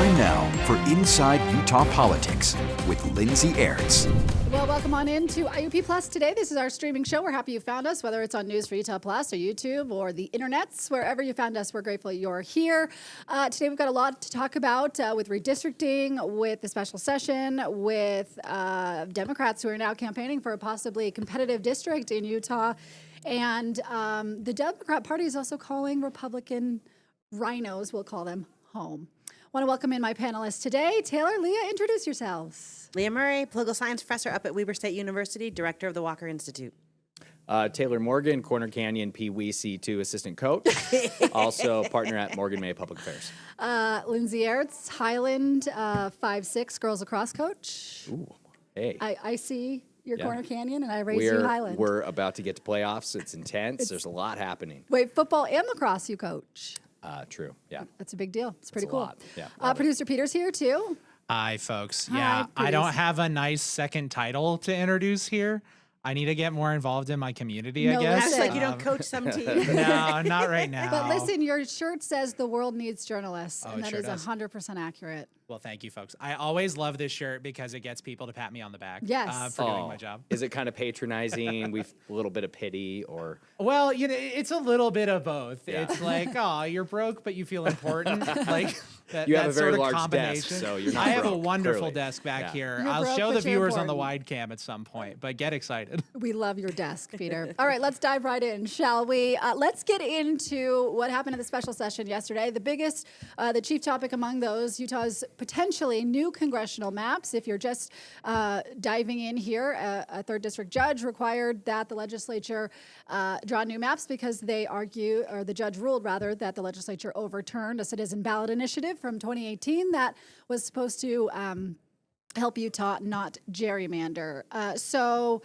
Time now for Inside Utah Politics with Lindsay Aerts. Well, welcome on into IUP Plus today. This is our streaming show. We're happy you found us, whether it's on News for Utah Plus or YouTube or the internets, wherever you found us. We're grateful you're here. Today we've got a lot to talk about with redistricting, with the special session, with Democrats who are now campaigning for a possibly competitive district in Utah. And the Democrat Party is also calling Republican rhinos, we'll call them, home. I want to welcome in my panelists today. Taylor, Leah, introduce yourselves. Leah Murray, political science professor up at Weber State University, director of the Walker Institute. Taylor Morgan, Corner Canyon Pee Wee C2 assistant coach, also partner at Morgan May Public Affairs. Lindsay Aerts, Highland 5'6" girls lacrosse coach. Ooh, hey. I see your Corner Canyon, and I raised you Highland. We're about to get to playoffs. It's intense. There's a lot happening. Wait, football and lacrosse you coach. True, yeah. That's a big deal. It's pretty cool. Lot. Yeah, Producer Peter's here, too. Hi, folks. Hi, yeah, I please. don't have a nice second title to introduce here. I need to get more involved in my community, No, I guess. It's like you don't coach some team. No, not right now. But listen, your shirt says the world needs journalists, Oh, and it that sure is does. 100% accurate. Well, thank you, folks. I always love this shirt because it gets people to pat me on the back Yes. for doing my job. Is it kind of patronizing? We've a little bit of pity, or Well, you know, it's a little bit of both. Yeah. It's like, oh, you're broke, but you feel important. Like that, You have that a very sort of large combination. desk, so you're not I have a broke, wonderful clearly. desk back Yeah. here. You're I'll broke, show but the you're viewers on the important. wide cam at some point, but get excited. We love your desk, Peter. All right, let's dive right in, shall we? Let's get into what happened at the special session yesterday. The biggest, the chief topic among those, Utah's potentially new congressional maps. If you're just diving in here, a third district judge required that the legislature draw new maps because they argue, or the judge ruled rather, that the legislature overturned a citizen ballot initiative from 2018 that was supposed to help Utah not gerrymander. So,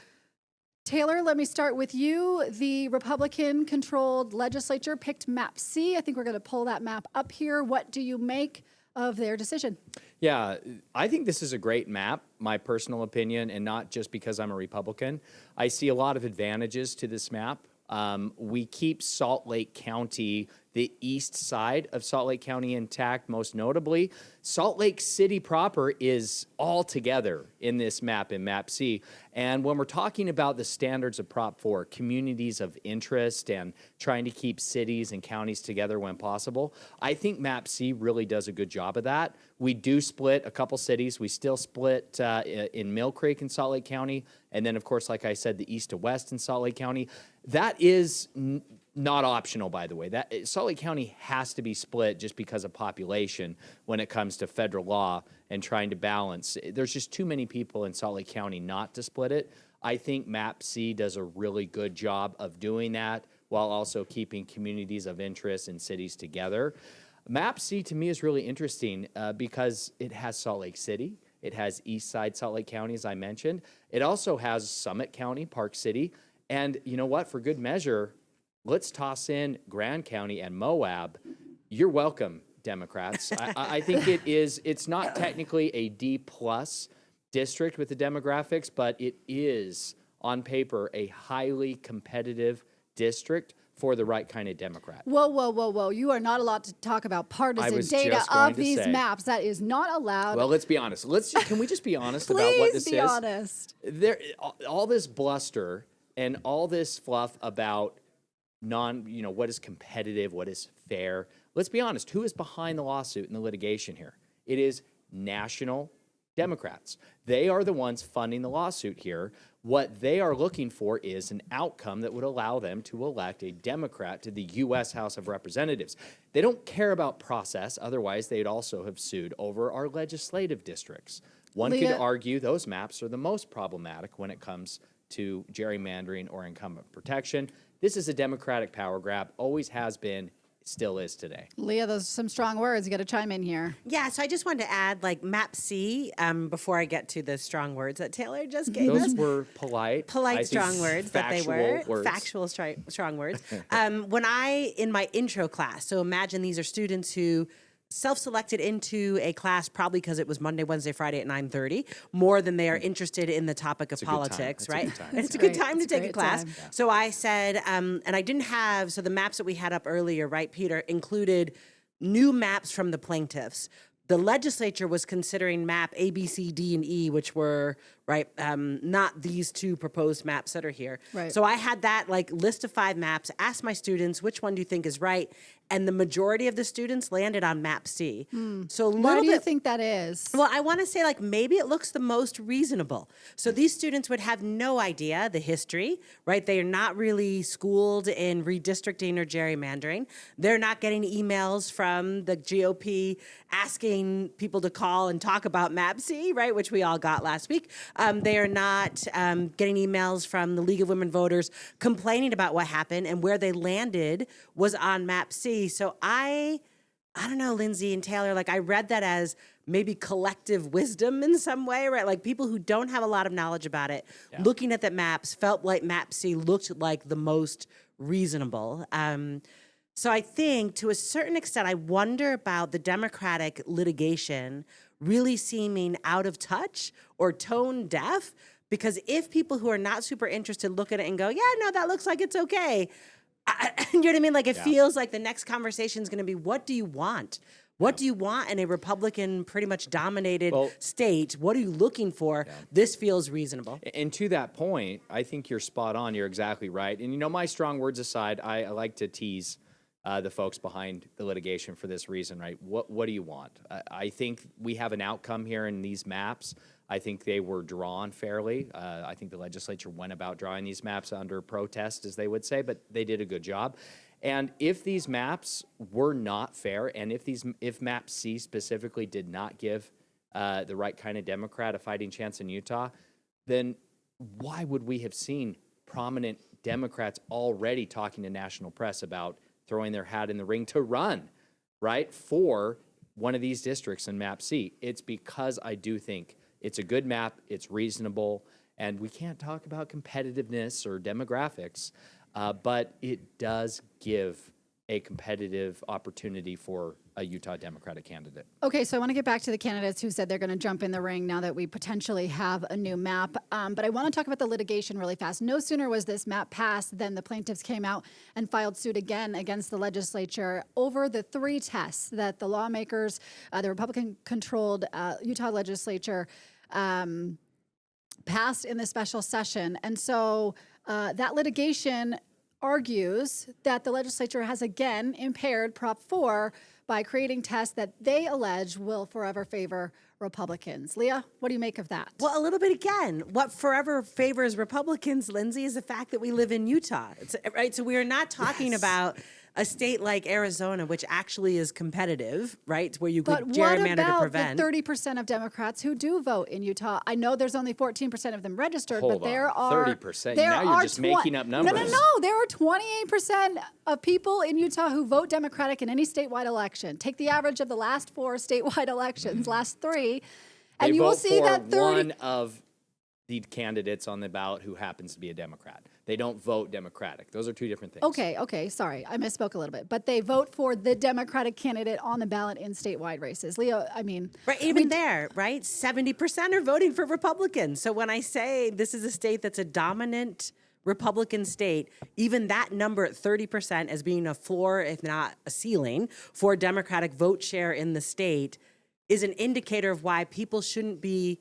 Taylor, let me start with you. The Republican-controlled legislature picked Map C. I think we're going to pull that map up here. What do you make of their decision? Yeah, I think this is a great map, my personal opinion, and not just because I'm a Republican. I see a lot of advantages to this map. We keep Salt Lake County, the east side of Salt Lake County, intact. Most notably, Salt Lake City proper is all together in this map, in Map C. And when we're talking about the standards of Prop 4, communities of interest and trying to keep cities and counties together when possible, I think Map C really does a good job of that. We do split a couple cities. We still split in Mill Creek in Salt Lake County. And then, of course, like I said, the east to west in Salt Lake County. That is not optional, by the way. That Salt Lake County has to be split just because of population when it comes to federal law and trying to balance. There's just too many people in Salt Lake County not to split it. I think Map C does a really good job of doing that while also keeping communities of interest and cities together. Map C to me is really interesting because it has Salt Lake City. It has east side Salt Lake County, as I mentioned. It also has Summit County, Park City. And you know what? For good measure, let's toss in Grand County and Moab. You're welcome, Democrats. I think it's not technically a D+ district with the demographics, but it is, on paper, a highly competitive district for the right kind of Democrat. Whoa, whoa, whoa, whoa. You are not allowed to talk about partisan was data just going of to these say. maps. That is not allowed. Well, let's be honest. Can we just be honest about what this Please be is? honest. There, all this bluster and all this fluff about what is competitive, what is fair. Let's be honest. Who is behind the lawsuit and the litigation here? It is national Democrats. They are the ones funding the lawsuit here. What they are looking for is an outcome that would allow them to elect a Democrat to the U.S. House of Representatives. They don't care about process. Otherwise, they'd also have sued over our legislative districts. One could Leah- argue those maps are the most problematic when it comes to gerrymandering or incumbent protection. This is a Democratic power grab, always has been, still is today. Leah, those are some strong words. You got to chime in here. Yeah, so I just wanted to add, Mm-hmm. Map C, before I get to the strong words that Taylor just gave us. Those were polite. I think Strong words that they were. factual words. Factual, strong words. In my intro class, so imagine these are students who self-selected into a class probably because it was Monday, Wednesday, Friday at 9:30, more than they are interested in the topic of a good time. politics, It's a right? good time. It's a Great. good time to It's a take a great class. time. So I said, and I didn't have, so the maps that we had up earlier, right, Peter, included new maps from the plaintiffs. the legislature was considering map A, B, C, D, and E, which were, right, not these two proposed maps that are here. Right. So I had that like list of 5 maps, asked my students, which one do you think is right? And the majority of the students landed on map C. So a Why little do you bit, think that is? well, I want to say like maybe it looks the most reasonable. So these students would have no idea the history, right? They are not really schooled in redistricting or gerrymandering. They're not getting emails from the GOP asking people to call and talk about map C, right? Which we all got last week. They are not getting emails from the League of Women Voters complaining about what happened, and where they landed was on map C. So I don't know, Lindsay and Taylor, like I read that as maybe collective wisdom in some way, right? Like people who don't have a lot of knowledge about it, looking at the maps, felt like map C looked like the most reasonable. So I think to a certain extent, I wonder about the Democratic litigation really seeming out of touch or tone deaf, because if people who are not super interested look at it and go, yeah, no, that looks like it's okay. You know what I mean? Like it feels like the next conversation is going to be, what do you want? What do you want in a Republican pretty much dominated state? What are you looking for? This feels reasonable. And to that point, I think you're spot on. You're exactly right. And you know, my strong words aside, I like to tease the folks behind the litigation for this reason, right? What do you want? I think we have an outcome here in these maps. I think they were drawn fairly. I think the legislature went about drawing these maps under protest, as they would say, but they did a good job. And if these maps were not fair, and if map C specifically did not give the right kind of Democrat a fighting chance in Utah, then why would we have seen prominent Democrats already talking to national press about throwing their hat in the ring to run, right, for one of these districts in map C? It's because I do think it's a good map, it's reasonable, and we can't talk about competitiveness or demographics, but it does give a competitive opportunity for a Utah Democratic candidate. Okay, so I want to get back to the candidates who said they're going to jump in the ring now that we potentially have a new map. But I want to talk about the litigation really fast. No sooner was this map passed than the plaintiffs came out and filed suit again against the legislature over the 3 tests that the lawmakers, the Republican-controlled Utah legislature, passed in the special session. And so that litigation argues that the legislature has again impaired Prop 4 by creating tests that they allege will forever favor Republicans. Leah, what do you make of that? Well, a little bit again. What forever favors Republicans, Lindsay, is the fact that we live in Utah, right? So we are not talking about a state like Arizona, which actually is competitive, right? Where you could gerrymander to prevent. But what about the 30% of Democrats who do vote in Utah? I know there's only 14% of them registered, but there are 30%. Now you're just making up numbers. No. There are 28% of people in Utah who vote Democratic in any statewide election. Take the average of the last 4 statewide elections, last 3, and you will see that 30. One of the candidates on the ballot who happens to be a Democrat. They don't vote Democratic. Those are 2 different things. Okay, sorry. I misspoke a little bit. But they vote for the Democratic candidate on the ballot in statewide races. Leo, I mean... Right, even there, right? 70% are voting for Republicans. So when I say this is a state that's a dominant Republican state, even that number at 30% as being a floor, if not a ceiling, for Democratic vote share in the state is an indicator of why people shouldn't be...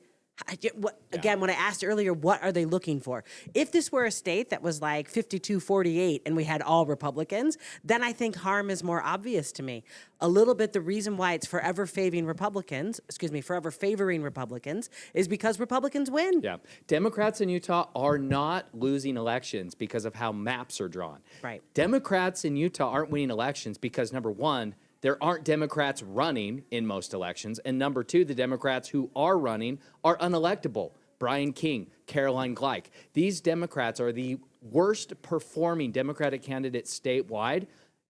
Again, when I asked earlier, what are they looking for? If this were a state that was like 52-48 and we had all Republicans, then I think harm is more obvious to me. A little bit the reason why it's forever favoring Republicans is because Republicans win. Yeah. Democrats in Utah are not losing elections because of how maps are drawn. Right. Democrats in Utah aren't winning elections because, number one, there aren't Democrats running in most elections. And number 2, the Democrats who are running are unelectable. Brian King, Caroline Gleich. These Democrats are the worst performing Democratic candidates statewide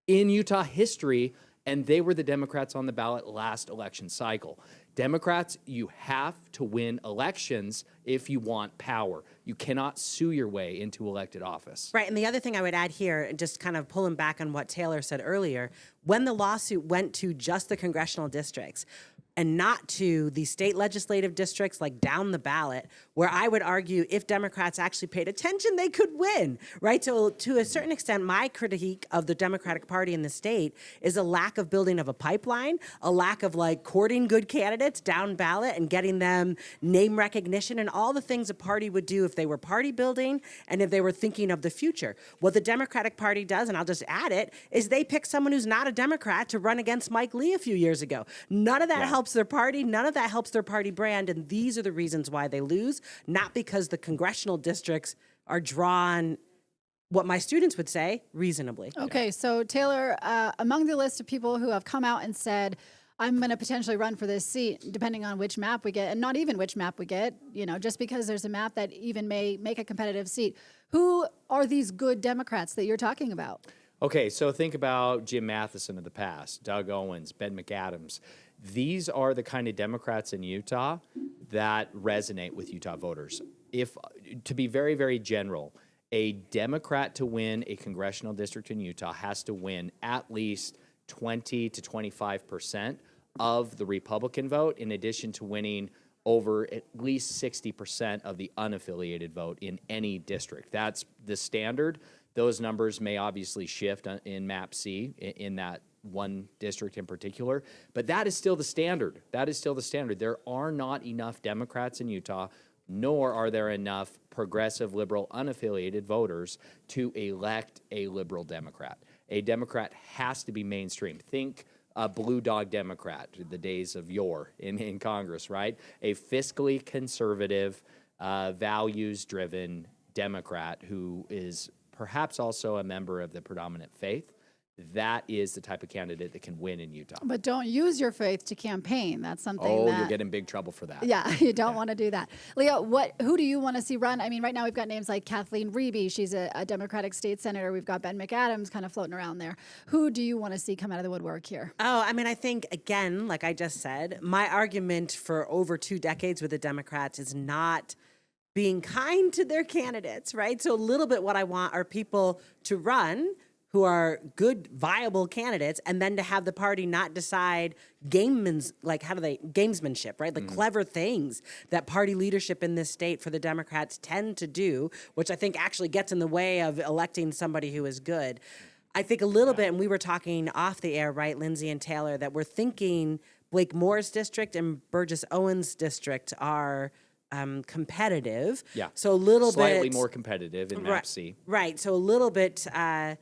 in Utah history, and they were the Democrats on the ballot last election cycle. Democrats, you have to win elections if you want power. You cannot sue your way into elected office. Right, and the other thing I would add here, just kind of pulling back on what Taylor said earlier, when the lawsuit went to just the congressional districts, and not to the state legislative districts like down the ballot, where I would argue if Democrats actually paid attention, they could win, right? So to a certain extent, my critique of the Democratic Party in the state is a lack of building of a pipeline, a lack of like courting good candidates down ballot and getting them name recognition and all the things a party would do if they were party building and if they were thinking of the future. What the Democratic Party does, and I'll just add it, is they pick someone who's not a Democrat to run against Mike Lee a few years ago. None of that helps their party. None of that helps their party brand. And these are the reasons why they lose, not because the congressional districts are drawn, what my students would say, reasonably. Okay, so Taylor, among the list of people who have come out and said, I'm going to potentially run for this seat, depending on which map we get, and not even which map we get, just because there's a map that even may make a competitive seat. Who are these good Democrats that you're talking about? Okay, so think about Jim Matheson of the past, Doug Owens, Ben McAdams. These are the kind of Democrats in Utah that resonate with Utah voters. If, to be very, very general, a Democrat to win a congressional district in Utah has to win at least 20 to 25% of the Republican vote, in addition to winning over at least 60% of the unaffiliated vote in any district. That's the standard. Those numbers may obviously shift in Map C, in that one district in particular, but that is still the standard. That is still the standard. There are not enough Democrats in Utah, nor are there enough progressive, liberal, unaffiliated voters to elect a liberal Democrat. A Democrat has to be mainstream. Think a blue dog Democrat, the days of yore in Congress, right? A fiscally conservative, values-driven Democrat who is perhaps also a member of the predominant faith. That is the type of candidate that can win in Utah. But don't use your faith to campaign. That's something you'll get in big trouble for that. Yeah, you don't want to do that. Leah, who do you want to see run? I mean, right now we've got names like Kathleen Reeby. She's a Democratic state senator. We've got Ben McAdams kind of floating around there. Who do you want to see come out of the woodwork here? Oh, I mean, I think, again, like I just said, my argument for over 2 decades with the Democrats is not being kind to their candidates, right? So a little bit what I want are people to run who are good, viable candidates, and then to have the party not decide gamesmanship, right? The clever things that party leadership in this state for the Democrats tend to do, which I think actually gets in the way of electing somebody who is good. I think a little bit, and we were talking off the air, right, Lindsay and Taylor, that we're thinking Blake Moore's district and Burgess Owens' district are competitive. Yeah. So a little slightly bit more competitive in Map C. Right. So a little bit, to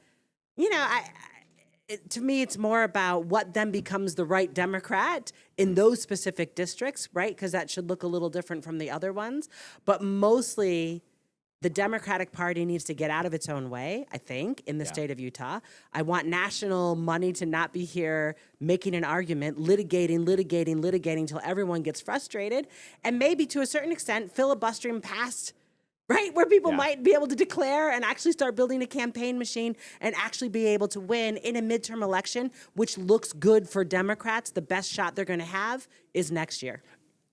me, it's more about what then becomes the right Democrat in those specific districts, right? Because that should look a little different from the other ones. But mostly, the Democratic Party needs to get out of its own way, I think, in the state of Utah. I want national money to not be here making an argument, litigating until everyone gets frustrated, and maybe to a certain extent filibustering past, right, where people might be able to declare and actually start building a campaign machine and actually be able to win in a midterm election, which looks good for Democrats. The best shot they're going to have is next year.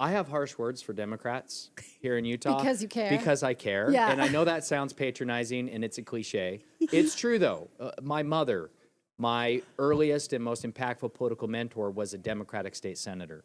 I have harsh words for Democrats here in Utah. Because you care. Because I care. Yeah. And I know that sounds patronizing and it's a cliche. It's true, though. My mother, my earliest and most impactful political mentor, was a Democratic state senator.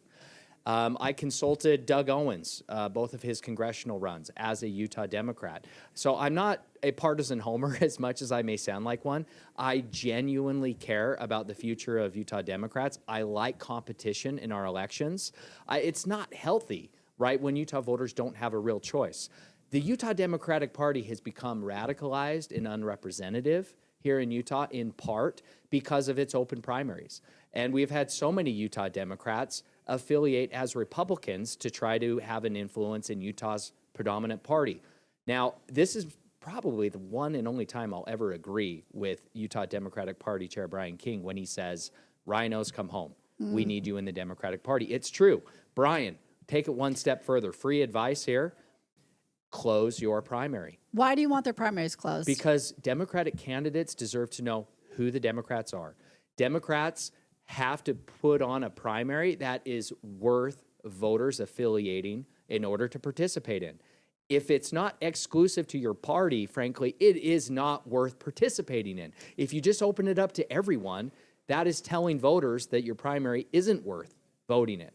I consulted Doug Owens, both of his congressional runs, as a Utah Democrat. So I'm not a partisan homer as much as I may sound like one. I genuinely care about the future of Utah Democrats. I like competition in our elections. It's not healthy, right, when Utah voters don't have a real choice. The Utah Democratic Party has become radicalized and unrepresentative here in Utah, in part because of its open primaries. And we've had so many Utah Democrats affiliate as Republicans to try to have an influence in Utah's predominant party. Now, this is probably the one and only time I'll ever agree with Utah Democratic Party Chair Brian King when he says, "Rhinos, come home. We need you in the Democratic Party." It's true. Brian, take it one step further. Free advice here. Close your primary. Why do you want their primaries closed? Because Democratic candidates deserve to know who the Democrats are. Democrats have to put on a primary that is worth voters affiliating in order to participate in. If it's not exclusive to your party, frankly, it is not worth participating in. If you just open it up to everyone, that is telling voters that your primary isn't worth voting in.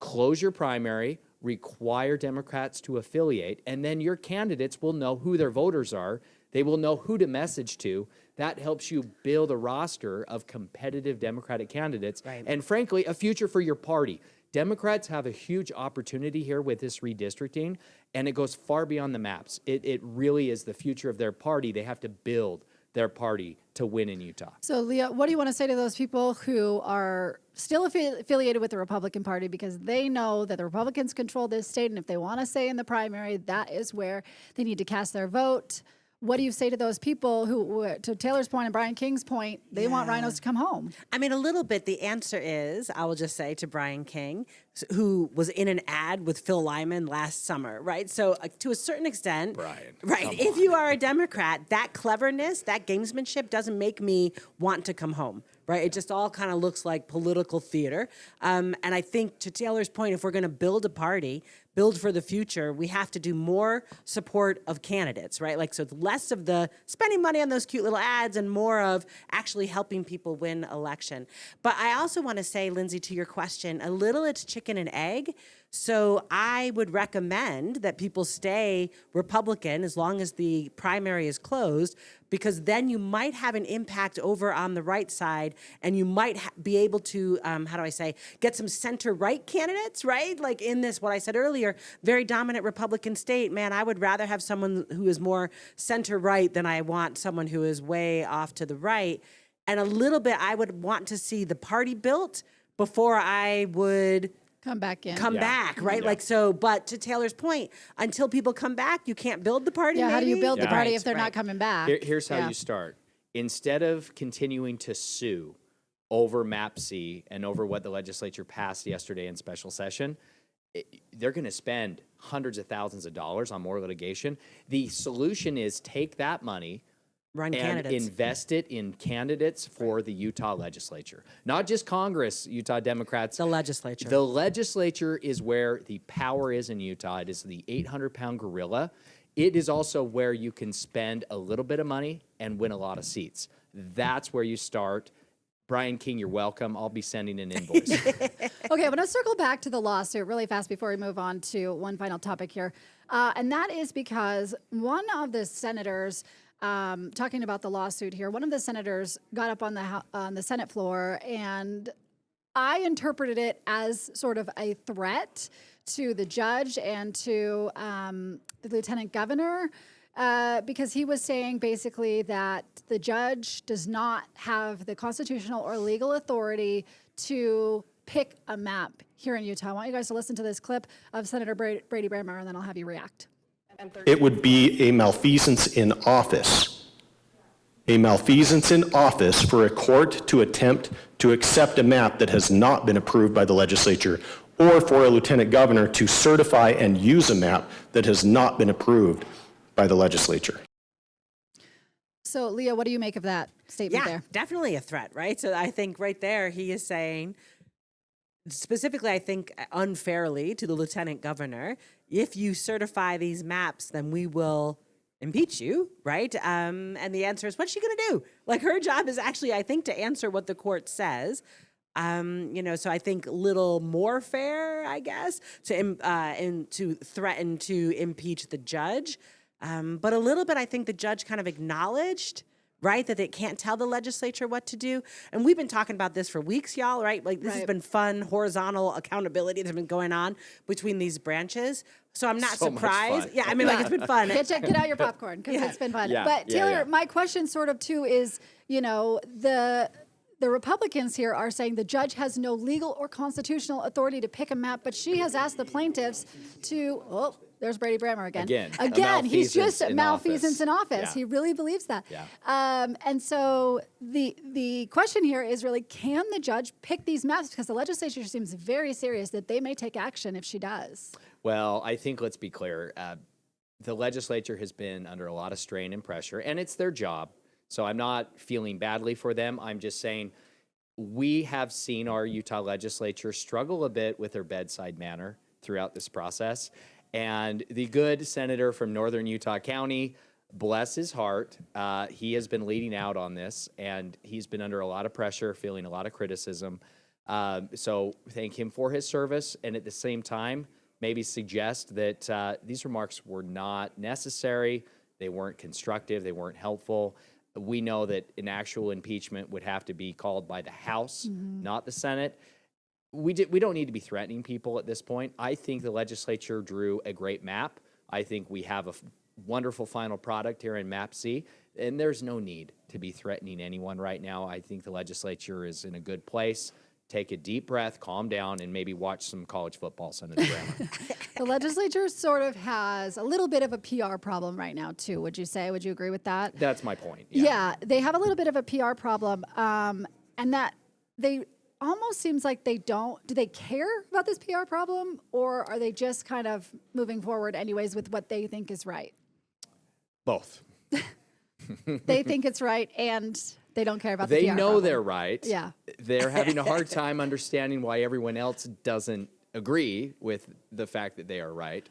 close your primary, require Democrats to affiliate, and then your candidates will know who their voters are. They will know who to message to. That helps you build a roster of competitive Democratic candidates and, frankly, a future for your party. Democrats have a huge opportunity here with this redistricting, and it goes far beyond the maps. It really is the future of their party. They have to build their party to win in Utah. So, Leah, what do you want to say to those people who are still affiliated with the Republican Party because they know that the Republicans control this state, and if they want to say in the primary, that is where they need to cast their vote? What do you say to those people who, to Taylor's point and Brian King's point, they want rhinos to come home? I mean, a little bit. The answer is, I will just say to Brian King, who was in an ad with Phil Lyman last summer, right? So to a certain extent, Brian, if you are a Democrat, that cleverness, that gamesmanship doesn't make me want to come home, right? It just all kind of looks like political theater. And I think to Taylor's point, if we're going to build a party, build for the future, we have to do more support of candidates, right? Like, so it's less of the spending money on those cute little ads and more of actually helping people win election. But I also want to say, Lindsay, to your question, a little it's chicken and egg. So I would recommend that people stay Republican as long as the primary is closed, because then you might have an impact over on the right side, and you might be able to, get some center-right candidates, right? Like in this, what I said earlier, very dominant Republican state, man, I would rather have someone who is more center-right than I want someone who is way off to the right. And a little bit, I would want to see the party built before I would come back in. Come back, right? Like, so, but to Taylor's point, until people come back, you can't build the party. Yeah, how do you build the party Right, if they're not coming back? Here's how you start. Instead of continuing to sue over Map C and over what the legislature passed yesterday in special session, they're going to spend hundreds of thousands of dollars on more litigation. The solution is take that money Run and candidates. invest it in candidates for the Utah legislature. Not just Congress, Utah Democrats. The legislature. The legislature is where the power is in Utah. It is the 800-pound gorilla. It is also where you can spend a little bit of money and win a lot of seats. That's where you start. Brian King, you're welcome. I'll be sending an invoice. Okay, I want to circle back to the lawsuit really fast before we move on to one final topic here. And that is because one of the senators, talking about the lawsuit here, one of the senators got up on the Senate floor, and I interpreted it as sort of a threat to the judge and to the lieutenant governor, because he was saying basically that the judge does not have the constitutional or legal authority to pick a map here in Utah. I want you guys to listen to this clip of Senator Brady Brammer, and then I'll have you react. It would be a malfeasance in office. A malfeasance in office for a court to attempt to accept a map that has not been approved by the legislature, or for a lieutenant governor to certify and use a map that has not been approved by the legislature. So, Leah, what do you make of that statement there? Definitely a threat, right? So I think right there he is saying, specifically, I think unfairly to the lieutenant governor, if you certify these maps, then we will impeach you, right? And the answer is, what's she going to do? Like, her job is actually, I think, to answer what the court says. So I think a little more fair, I guess, to threaten to impeach the judge. But a little bit, I think the judge kind of acknowledged, right, that they can't tell the legislature what to do. And we've been talking about this for weeks, y'all, right? Like, this has been fun, horizontal accountability that's been going on between these branches. So I'm not surprised. Yeah, I mean, like, it's been fun. Get out your popcorn, because it's been fun. But Taylor, my question sort of too is, the Republicans here are saying the judge has no legal or constitutional authority to pick a map, but she has asked the plaintiffs to, there's Brady Brammer again. Again, he's just malfeasance in office. He really believes that. And so the question here is really, can the judge pick these maps? Because the legislature seems very serious that they may take action if she does. Well, I think, let's be clear, the legislature has been under a lot of strain and pressure, and it's their job. So I'm not feeling badly for them. I'm just saying we have seen our Utah legislature struggle a bit with their bedside manner throughout this process. And the good senator from northern Utah County, bless his heart, he has been leading out on this, and he's been under a lot of pressure, feeling a lot of criticism. So thank him for his service, and at the same time, maybe suggest that these remarks were not necessary, they weren't constructive, they weren't helpful. We know that an actual impeachment would have to be called by the House, not the Senate. We don't need to be threatening people at this point. I think the legislature drew a great map. I think we have a wonderful final product here in Map C, and there's no need to be threatening anyone right now. I think the legislature is in a good place. Take a deep breath, calm down, and maybe watch some college football, Senator Brammer. The legislature sort of has a little bit of a PR problem right now, too, would you say? Would you agree with that? That's my point. Yeah, they have a little bit of a PR problem, and that they almost seems like they do they care about this PR problem, or are they just kind of moving forward anyways with what they think is right? Both. They think it's right, and they don't care about the PR They know problem. they're right. Yeah. They're having a hard time understanding why everyone else doesn't agree with the fact that they are right.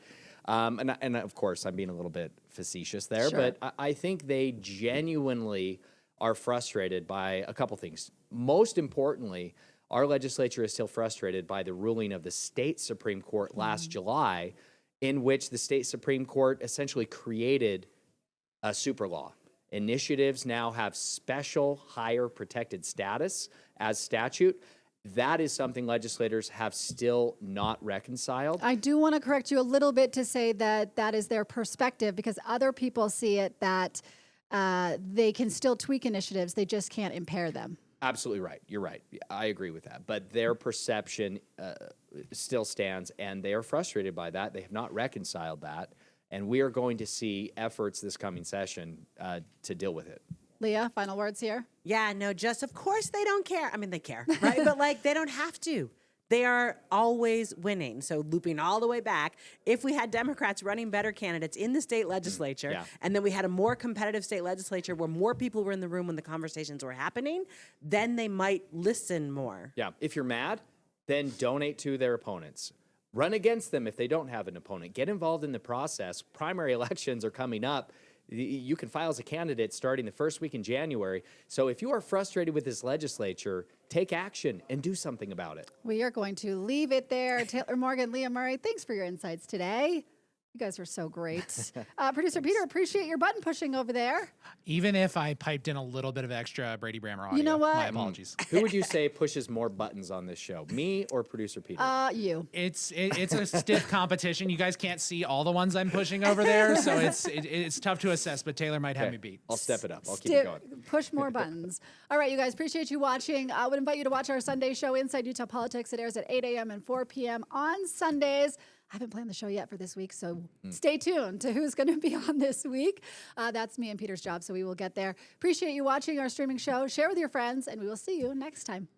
And of course, I'm being a little bit facetious there, Sure. but I think they genuinely are frustrated by a couple things. Most importantly, our legislature is still frustrated by the ruling of the state Supreme Court last July, in which the state Supreme Court essentially created a super law. Initiatives now have special higher protected status as statute. That is something legislators have still not reconciled. I do want to correct you a little bit to say that that is their perspective, because other people see it that they can still tweak initiatives, they just can't impair them. Absolutely right. You're right. I agree with that. But their perception still stands, and they are frustrated by that. They have not reconciled that. And we are going to see efforts this coming session to deal with it. Leah, final words here? Yeah, no, just of course they don't care. I mean, they care, right? But like, they don't have to. They are always winning. So looping all the way back, if we had Democrats running better candidates in the state legislature, and then we had a more competitive state legislature where more people were in the room when the conversations were happening, then they might listen more. Yeah. If you're mad, then donate to their opponents. Run against them if they don't have an opponent. Get involved in the process. Primary elections are coming up. You can file as a candidate starting the first week in January. So if you are frustrated with this legislature, take action and do something about it. We are going to leave it there. Taylor Morgan, Leah Murray, thanks for your insights today. You guys were so great. Producer Peter, appreciate your button pushing over there. Even if I piped in a little bit of extra Brady Brammer audio, You know what? my apologies. Who would you say pushes more buttons on this show, me or Producer Peter? You. It's a stiff competition. You guys can't see all the ones I'm pushing over there, so it's tough to assess. But Taylor might have me beat. I'll step it up. I'll keep it going. Push more buttons. All right, you guys, appreciate you watching. I would invite you to watch our Sunday show, Inside Utah Politics. It airs at 8 a.m. and 4 p.m. on Sundays. I haven't planned the show yet for this week, so stay tuned to who's going to be on this week. That's me and Peter's job, so we will get there. Appreciate you watching our streaming show. Share with your friends, and we will see you next time.